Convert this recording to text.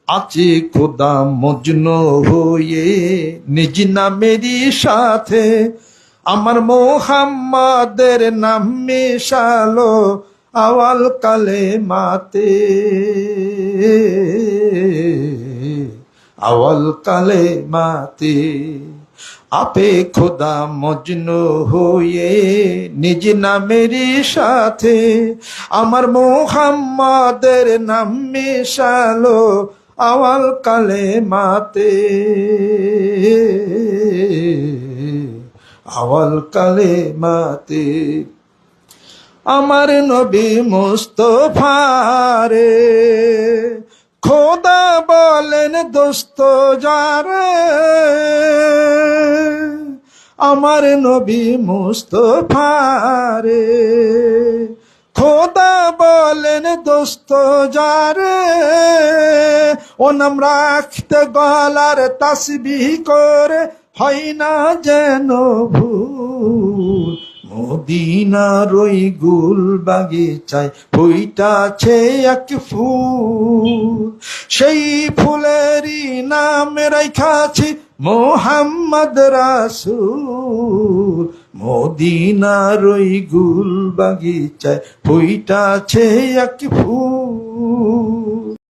আছি খোদা মজনু হয়ে নিজ নামেরই সাথে, আমার মোহাম্মদের নাম মেশালো আওয়াল কালে মাতে, আওয়াল কালে মাতে। আপে খোদা মজনু হয়ে নিজ নামেরই সাথে, আমার মোহাম্মদের নাম মেশালো আওয়াল কালে মাতে, আওয়াল কালে মাতে। আমার নবী মুস্তফারে খোদা বলেন দোস্ত যারে, আমার নবী মুস্তফারে খোদা বলেন দোস্ত যারে, ও নাম রাখতে গলার তাসবিহ করে হয় না যেন ভুল। মদিনার ওই গুল বাগিচায় ফুইটাছে এক ফুল, সেই ফুলেরই নাম রাইখাছি মোহাম্মদ রাসূল। মদিনার ওই গুল বাগিচায় ফুইটাছে এক ফুল।